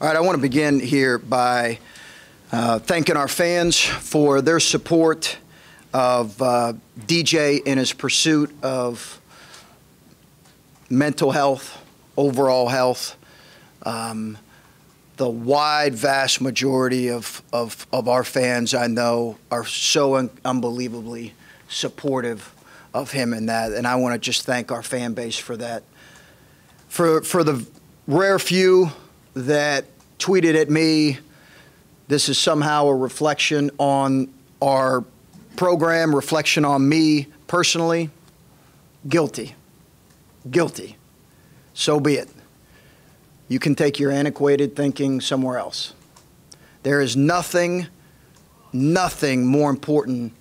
All right, I want to begin here by thanking our fans for their support of DJ in his pursuit of mental health, overall health. The wide, vast majority of our fans, I know, are so unbelievably supportive of him in that, and I want to just thank our fan base for that. For the rare few that tweeted at me, this is somehow a reflection on our program, reflection on me personally, guilty. Guilty. So be it. You can take your antiquated thinking somewhere else. There is nothing more important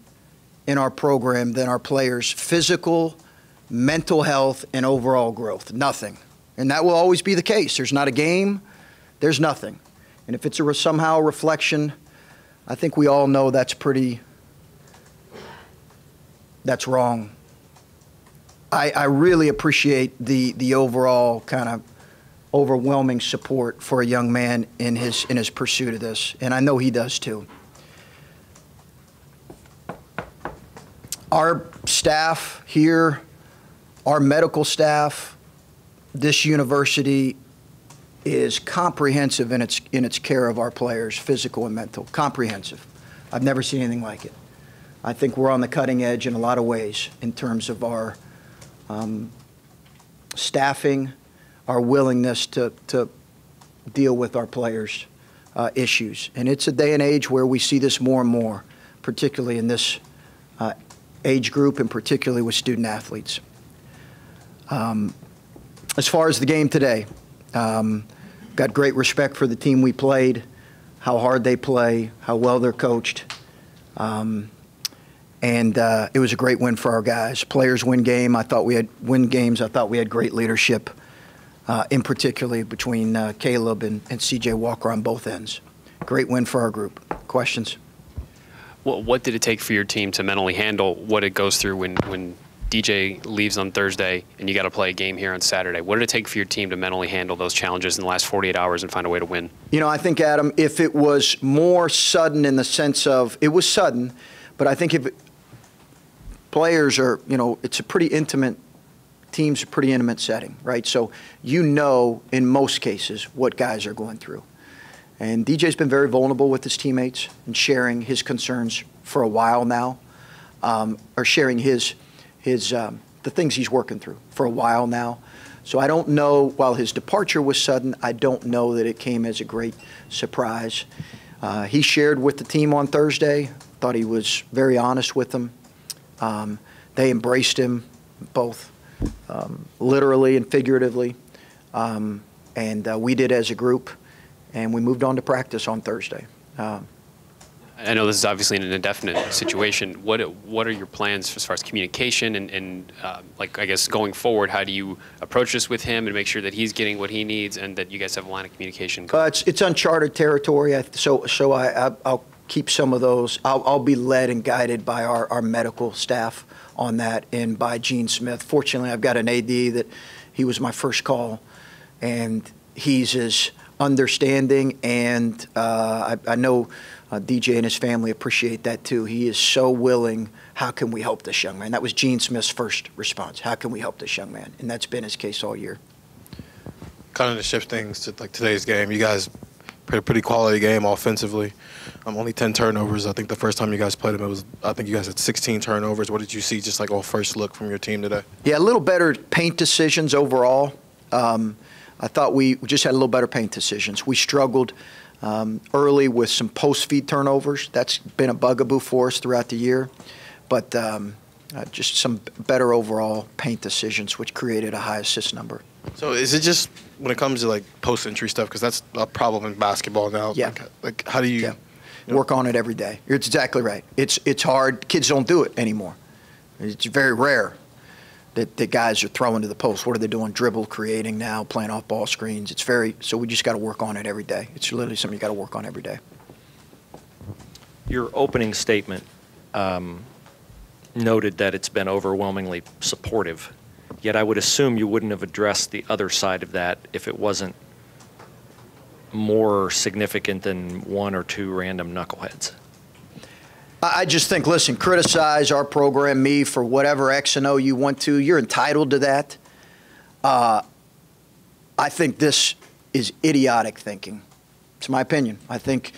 in our program than our players' physical, mental health, and overall growth. Nothing. And that will always be the case. There's not a game. There's nothing. And if it's somehow a reflection, I think we all know that's wrong. I really appreciate the overall kind of overwhelming support for a young man in his pursuit of this, and I know he does too. Our staff here, our medical staff, this university is comprehensive in its care of our players, physical and mental. Comprehensive. I've never seen anything like it. I think we're on the cutting edge in a lot of ways in terms of our staffing, our willingness to deal with our players' issues. And it's a day and age where we see this more and more, particularly in this age group and particularly with student athletes. As far as the game today, got great respect for the team we played, how hard they play, how well they're coached. And it was a great win for our guys. Players win games. I thought we had great leadership, in particular between Caleb and C.J. Walker on both ends. Great win for our group. Questions? Well, what did it take for your team to mentally handle what it goes through when DJ leaves on Thursday and you got to play a game here on Saturday? What did it take for your team to mentally handle those challenges in the last 48 hours and find a way to win? You know, I think, Adam, if it was more sudden in the sense of it was sudden, but I think if players are, it's a pretty intimate, team's a pretty intimate setting, right? So in most cases what guys are going through. And DJ's been very vulnerable with his teammates and sharing his concerns for a while now, or sharing the things he's working through for a while now. So I don't know, while his departure was sudden, I don't know that it came as a great surprise. He shared with the team on Thursday, thought he was very honest with them. They embraced him both literally and figuratively, and we did as a group, and we moved on to practice on Thursday. I know this is obviously an indefinite situation. What are your plans as far as communication and I guess going forward? How do you approach this with him and make sure that he's getting what he needs and that you guys have a line of communication? It's uncharted territory, so I'll keep some of those. I'll be led and guided by our medical staff on that and by Gene Smith. Fortunately, I've got an AD that he was my first call, and he's as understanding, and I know DJ and his family appreciate that too. He is so willing. How can we help this young man? That was Gene Smith's first response. How can we help this young man? And that's been his case all year. Kind of to shift things to today's game, you guys played a pretty quality game offensively. Only 10 turnovers. I think the first time you guys played them, I think you guys had 16 turnovers. What did you see just on first look from your team today? Yeah, a little better paint decisions overall. I thought we just had a little better paint decisions. We struggled early with some post-feed turnovers. That's been a bugaboo for us throughout the year. But just some better overall paint decisions, which created a high assist number. So is it just when it comes to post-entry stuff, because that's a problem in basketball now? Yeah. How do you work on it every day? You're exactly right. It's hard. Kids don't do it anymore. It's very rare that guys are throwing to the post. What are they doing? Dribble, creating now, playing off ball screens. So we just got to work on it every day. It's literally something you got to work on every day. Your opening statement noted that it's been overwhelmingly supportive. Yet I would assume you wouldn't have addressed the other side of that if it wasn't more significant than one or two random knuckleheads? I just think, listen, criticize our program, me, for whatever X and O you want to. You're entitled to that. I think this is idiotic thinking. It's my opinion. I think,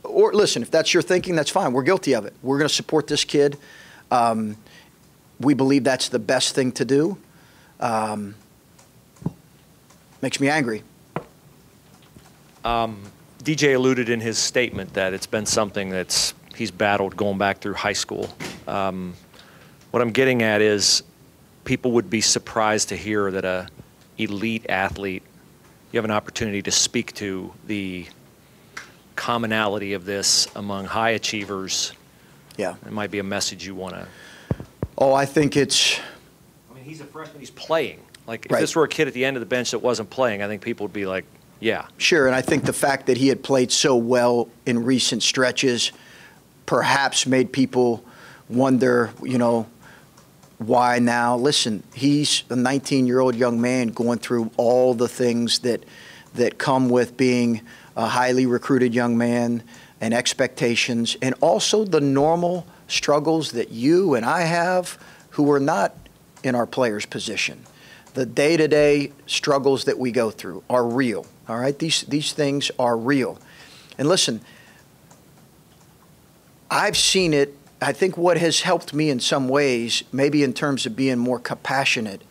or listen, if that's your thinking, that's fine. We're guilty of it. We're going to support this kid. We believe that's the best thing to do. Makes me angry. DJ alluded in his statement that it's been something that's he's battled going back through high school. What I'm getting at is people would be surprised to hear that a elite athlete, you have an opportunity to speak to the commonality of this among high achievers. Yeah. It might be a message you want to. Oh, I think it's. I mean, he's a freshman. He's playing. Like, if Right. this were a kid at the end of the bench that wasn't playing, I think people would be like, yeah. Sure, and I think the fact that he had played so well in recent stretches perhaps made people wonder, why now? Listen, he's a 19-year-old young man going through all the things that come with being a highly recruited young man and expectations, and also the normal struggles that you and I have who are not in our players' position. The day-to-day struggles that we go through are real, all right? These things are real. And listen, I've seen it. I think what has helped me in some ways, maybe in terms of being more compassionate,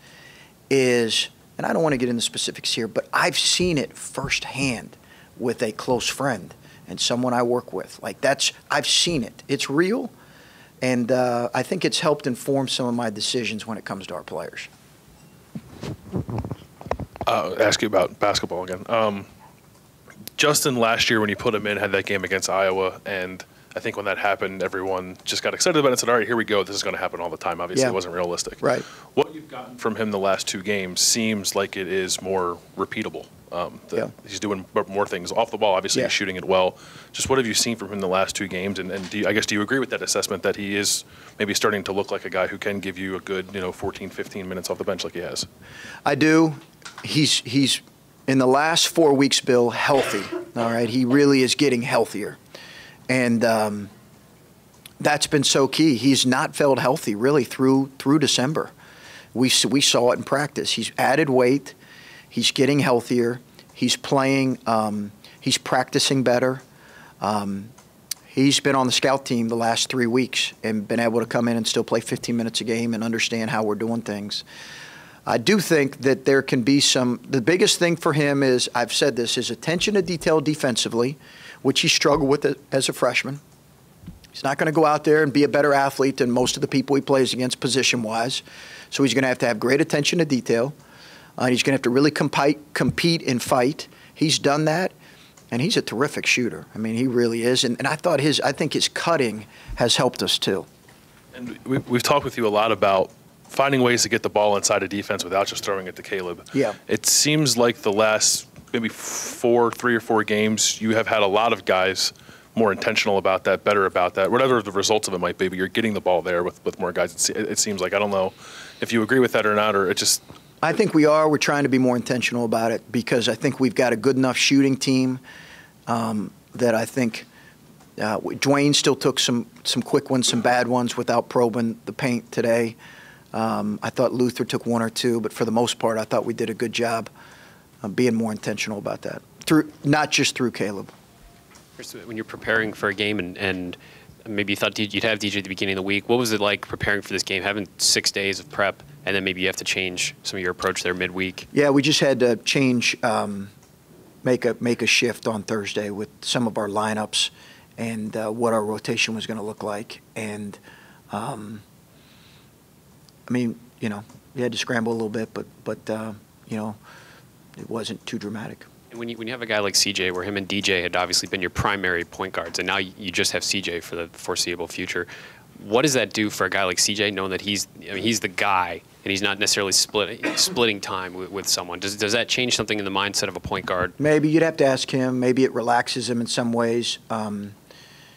is, and I don't want to get into specifics here, but I've seen it firsthand with a close friend and someone I work with. I've seen it. It's real, and I think it's helped inform some of my decisions when it comes to our players. Ask you about basketball again. Justin last year when you put him in had that game against Iowa, and I think when that happened, everyone just got excited about it and said, all right, here we go. This is going to happen all the time. Obviously, It wasn't realistic. Right. What you've gotten from him the last two games seems like it is more repeatable. He's doing more things off the ball. Obviously, he's shooting it well. Just what have you seen from him the last two games? And do you agree with that assessment that he is maybe starting to look like a guy who can give you a good 14, 15 minutes off the bench like he has? I do. He's in the last 4 weeks, Bill, healthy. All right, he really is getting healthier, and that's been so key. He's not felt healthy really through December. We saw it in practice. He's added weight. He's getting healthier. He's playing. He's practicing better. He's been on the scout team the last 3 weeks and been able to come in and still play 15 minutes a game and understand how we're doing things. I do think that there can be the biggest thing for him is, I've said this, is attention to detail defensively, which he struggled with as a freshman. He's not going to go out there and be a better athlete than most of the people he plays against position-wise. So he's going to have great attention to detail. He's going to have to really compete and fight. He's done that, and he's a terrific shooter. I mean, he really is. And I think his cutting has helped us too. And we've talked with you a lot about finding ways to get the ball inside a defense without just throwing it to Caleb. Yeah. It seems like the last maybe 3 or 4 games, you have had a lot of guys more intentional about that, better about that, whatever the results of it might be, but you're getting the ball there with more guys. It seems like, I don't know if you agree with that or not, or it just... I think we are. We're trying to be more intentional about it because I think we've got a good enough shooting team that I think Dwayne still took some quick ones, some bad ones without probing the paint today. I thought Luther took 1 or 2, but for the most part, I thought we did a good job of being more intentional about that, not just through Caleb. Chris, when you're preparing for a game and maybe you thought you'd have DJ at the beginning of the week, what was it like preparing for this game, having 6 days of prep, and then maybe you have to change some of your approach there midweek? Yeah, we just had to change, make a shift on Thursday with some of our lineups and what our rotation was going to look like. And, I mean, you had to scramble a little bit, but it wasn't too dramatic. And when you have a guy like CJ, where him and DJ had obviously been your primary point guards, and now you just have CJ for the foreseeable future, what does that do for a guy like CJ, knowing that he's the guy and he's not necessarily splitting time with someone? Does that change something in the mindset of a point guard? Maybe you'd have to ask him. Maybe it relaxes him in some ways.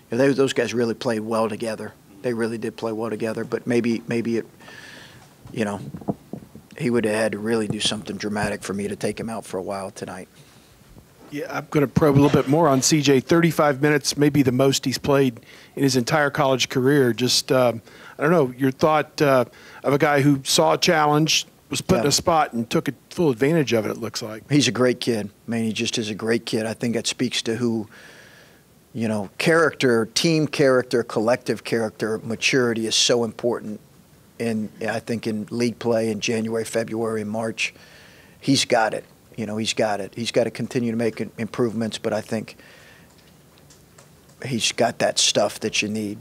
Those guys really played well together. They really did play well together. But maybe it, he would have had to really do something dramatic for me to take him out for a while tonight. Yeah, I'm going to probe a little bit more on CJ. 35 minutes, maybe the most he's played in his entire college career. Just, I don't know, your thought of a guy who saw a challenge, was put in a spot, and took full advantage of it, it looks like. He's a great kid. I mean, he just is a great kid. I think that speaks to who, you know, character, team character, collective character, maturity is so important I think in league play in January, February, and March. He's got it. You know, he's got it. He's got to continue to make improvements, but I think he's got that stuff that you need.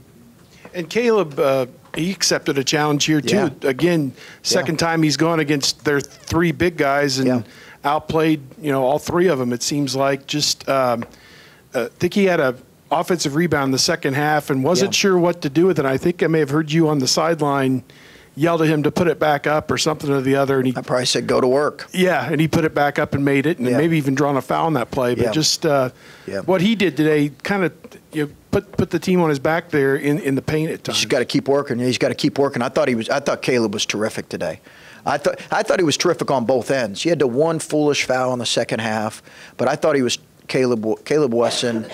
And Caleb, he accepted a challenge here, too. Yeah. Again, second time he's gone against their three big guys and outplayed, you know, all three of them, it seems like. Just I think he had a offensive rebound in the second half and wasn't sure what to do with it. I think I may have heard you on the sideline yelled at him to put it back up or something or the other. And I probably said, go to work. Yeah, and he put it back up and made it, and maybe even drawn a foul on that play. But just what he did today kind of put the team on his back there in the paint at times. He's got to keep working. He's got to keep working. I thought Caleb was terrific today. I thought he was terrific on both ends. He had the one foolish foul in the second half, but I thought he was Caleb Wesson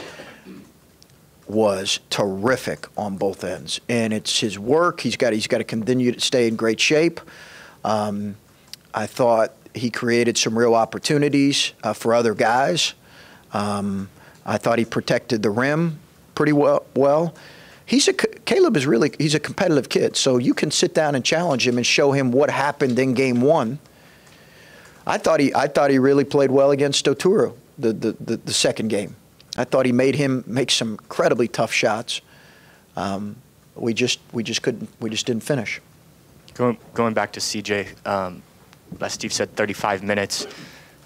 was terrific on both ends, and it's his work. He's got to continue to stay in great shape. I thought he created some real opportunities for other guys. I thought he protected the rim pretty well. Caleb is he's a competitive kid, so you can sit down and challenge him and show him what happened in game one. I thought he really played well against Oturu the second game. I thought he made him make some incredibly tough shots. We just didn't finish. Going back to CJ, as Steve said, 35 minutes.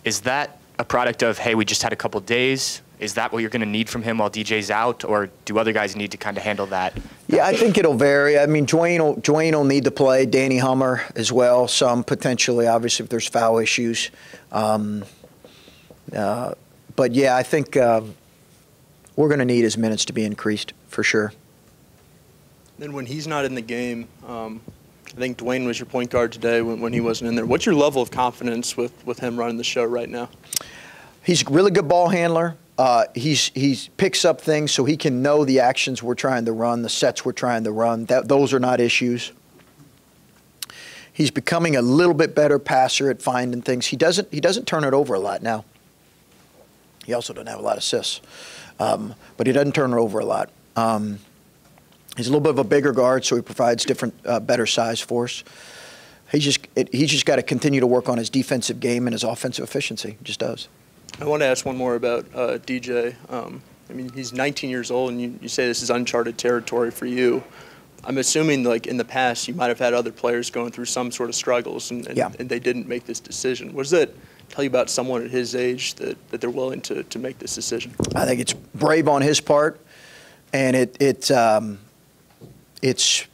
Is that a product of, hey, we just had a couple days? Is that what you're going to need from him while DJ's out, or do other guys need to kind of handle that? Yeah, I think it'll vary. I mean, Dwayne will need to play. Danny Hummer as well. Some potentially, obviously, if there's foul issues. But yeah, I think we're going to need his minutes to be increased for sure. Then when he's not in the game, I think Dwayne was your point guard today when he wasn't in there. What's your level of confidence with him running the show right now? He's a really good ball handler. He picks up things so he can know the actions we're trying to run, the sets we're trying to run. Those are not issues. He's becoming a little bit better passer at finding things. He doesn't turn it over a lot now. He also doesn't have a lot of assists, but he doesn't turn it over a lot. He's a little bit of a bigger guard, so he provides different, better size for us. He's just got to continue to work on his defensive game and his offensive efficiency. He just does. I want to ask one more about DJ. I mean, he's 19 years old, and you say this is uncharted territory for you. I'm assuming, like, in the past, you might have had other players going through some sort of struggles, and they didn't make this decision. What does that tell you about someone at his age that they're willing to make this decision? I think it's brave on his part, and it's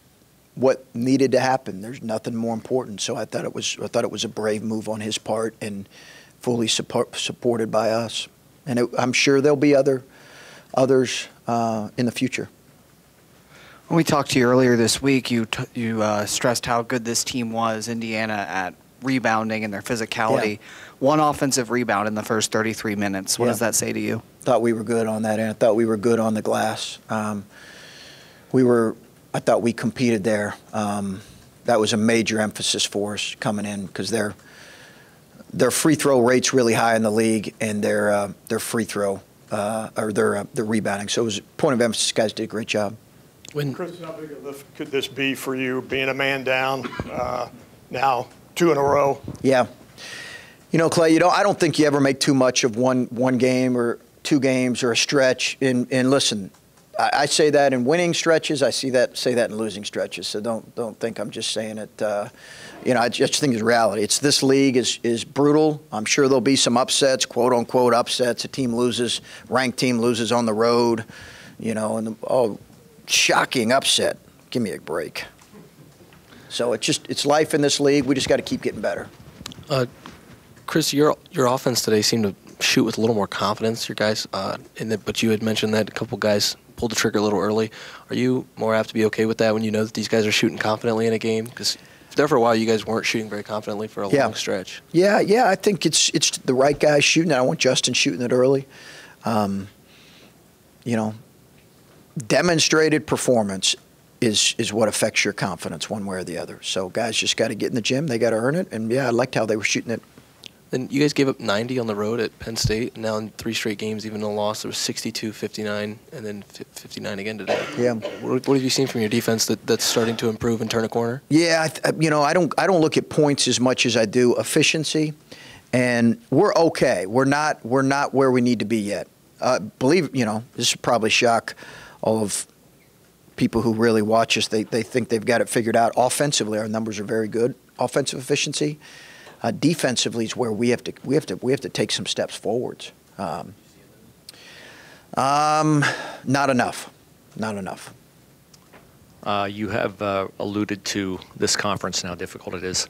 what needed to happen. There's nothing more important. So I thought it was a brave move on his part and fully supported by us. And I'm sure there'll be others in the future. When we talked to you earlier this week, you stressed how good this team was, Indiana, at rebounding and their physicality. Yeah. One offensive rebound in the first 33 minutes. What does that say to you? Thought we were good on that, and I thought we were good on the glass. I thought we competed there. That was a major emphasis for us coming in because their free throw rate's really high in the league, and their free throw or their rebounding. So it was a point of emphasis. Guys did a great job. Chris, how big a lift could this be for you, being a man down now 2 in a row? Yeah. You know, Clay, I don't think you ever make too much of one game or 2 games or a stretch. And listen, I say that in winning stretches. I say that in losing stretches. So don't think I'm just saying it. I just think it's reality. This league is brutal. I'm sure there'll be some upsets, quote unquote upsets. Ranked team loses on the road, shocking upset. Give me a break. So it's life in this league. We just got to keep getting better. Chris, your offense today seemed to shoot with a little more confidence. Your guys, but you had mentioned that a couple guys pulled the trigger a little early. Are you more apt to be okay with that when you know that these guys are shooting confidently in a game? there for a while, you guys weren't shooting very confidently for a long stretch. Yeah, I think it's the right guys shooting. I want Justin shooting it early. Demonstrated performance is what affects your confidence one way or the other. So guys just got to get in the gym. They got to earn it. And, I liked how they were shooting it. Then you guys gave up 90 on the road at Penn State. Now in 3 straight games, even though loss, it was 62, 59, and then 59 again today. Yeah. What have you seen from your defense that's starting to improve and turn a corner? Yeah, I don't look at points as much as I do efficiency, and we're okay. We're not where we need to be yet. This would probably shock all of people who really watch us. They think they've got it figured out. Offensively, our numbers are very good. Offensive efficiency. Defensively is where we have to take some steps forwards. Not enough. You have alluded to this conference and how difficult it is.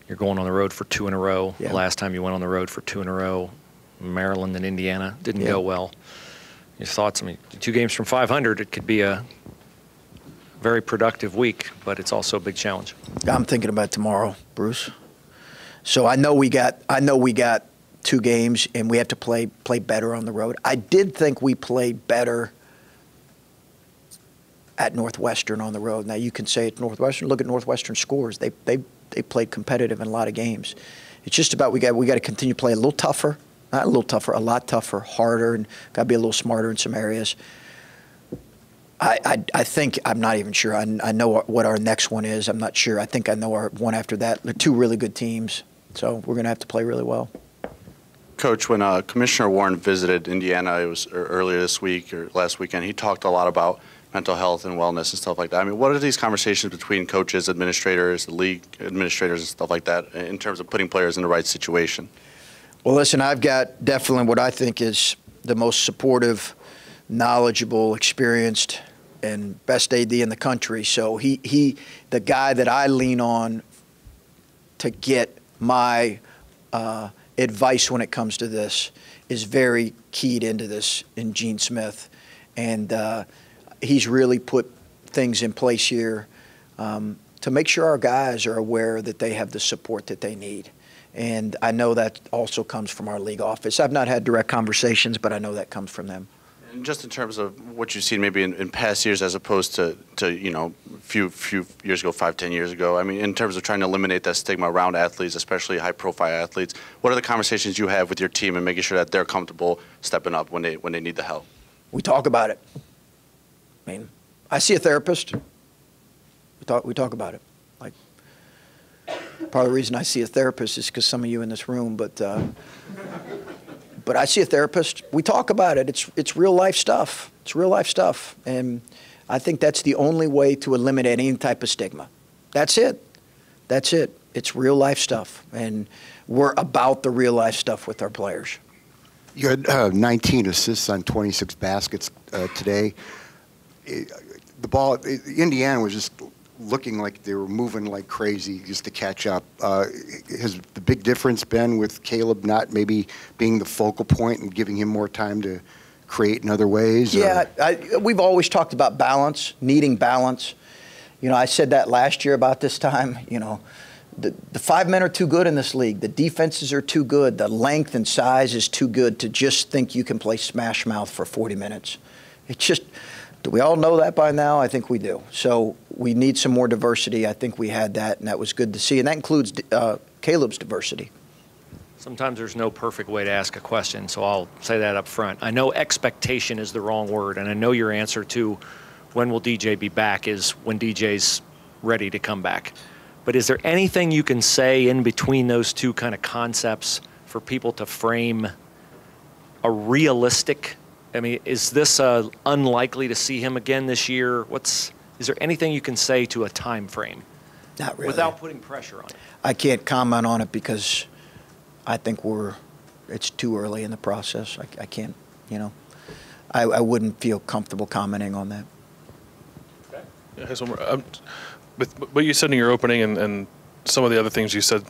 You're going on the road for 2 in a row. Yeah. The last time you went on the road for 2 in a row, Maryland and Indiana didn't go well. Your thoughts? I mean, 2 games from 500, it could be a very productive week, but it's also a big challenge. I'm thinking about tomorrow, Bruce. So I know we got 2 games, and we have to play better on the road. I did think we played better at Northwestern on the road. Now you can say it's Northwestern. Look at Northwestern scores. They played competitive in a lot of games. It's just about we got to continue to play a little tougher, not a little tougher, a lot tougher, harder, and got to be a little smarter in some areas. I think, I'm not even sure. I know what our next one is. I'm not sure. I think I know our one after that. They're 2 really good teams, so we're going to have to play really well. Coach, when Commissioner Warren visited Indiana, it was earlier this week or last weekend, he talked a lot about mental health and wellness and stuff like that. I mean, what are these conversations between coaches, administrators, the league administrators and stuff like that in terms of putting players in the right situation? Well, listen, I've got definitely what I think is the most supportive, knowledgeable, experienced, and best AD in the country. So he the guy that I lean on to get my advice when it comes to this is very keyed into this in Gene Smith. And he's really put things in place here to make sure our guys are aware that they have the support that they need. And I know that also comes from our league office. I've not had direct conversations, but I know that comes from them. And just in terms of what you've seen maybe in past years as opposed to a few years ago, 5-10 years ago, I mean, in terms of trying to eliminate that stigma around athletes, especially high-profile athletes, what are the conversations you have with your team and making sure that they're comfortable stepping up when they need the help? We talk about it. I mean, I see a therapist. We talk about it. Like, part of the reason I see a therapist is because some of you in this room, but I see a therapist. We talk about it. It's real life stuff. It's real life stuff, and I think that's the only way to eliminate any type of stigma. That's it. That's it. It's real life stuff, and we're about the real life stuff with our players. You had 19 assists on 26 baskets today. The ball, Indiana was just looking like they were moving like crazy just to catch up. Has the big difference been with Caleb not maybe being the focal point and giving him more time to create in other ways? Yeah, we've always talked about balance, needing balance. I said that last year about this time. The 5 men are too good in this league. The defenses are too good. The length and size is too good to just think you can play smash mouth for 40 minutes. It's just, do we all know that by now? I think we do. So we need some more diversity. I think we had that, and that was good to see. And that includes Caleb's diversity. Sometimes there's no perfect way to ask a question, so I'll say that up front. I know expectation is the wrong word, and I know your answer to when will DJ be back is when DJ's ready to come back. But is there anything you can say in between those two kind of concepts for people to frame a realistic? I mean, is this unlikely to see him again this year? Is there anything you can say to a time frame? Not really. Without putting pressure on it. I can't comment on it because I think it's too early in the process. I can't, I wouldn't feel comfortable commenting on that. Okay. Yeah, here's one more. With what you said in your opening and some of the other things you said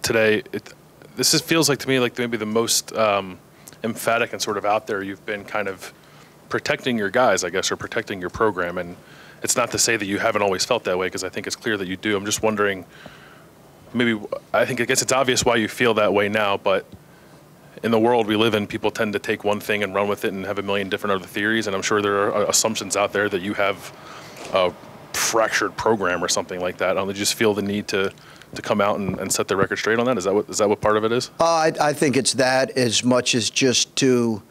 today, this feels like to me like maybe the most emphatic and sort of out there you've been kind of protecting your guys, I guess, or protecting your program. And it's not to say that you haven't always felt that way, because I think it's clear that you do. I'm just wondering, I guess it's obvious why you feel that way now, but in the world we live in, people tend to take one thing and run with it and have a million different other theories, and I'm sure there are assumptions out there that you have a fractured program or something like that. I just feel the need to come out and set the record straight on that. Is that what part of it is? I think it's that, as much as just to,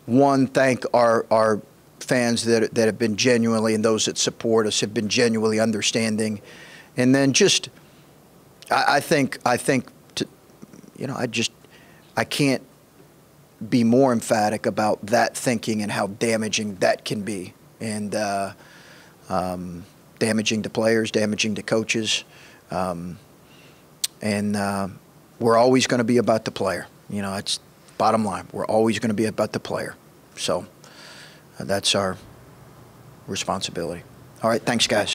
one, thank our fans that have been genuinely, and those that support us have been genuinely understanding, and then just I think I can't be more emphatic about that thinking and how damaging that can be, and damaging to players, damaging to coaches, and we're always going to be about the player. It's bottom line. We're always going to be about the player. So that's our responsibility. All right, thanks, guys.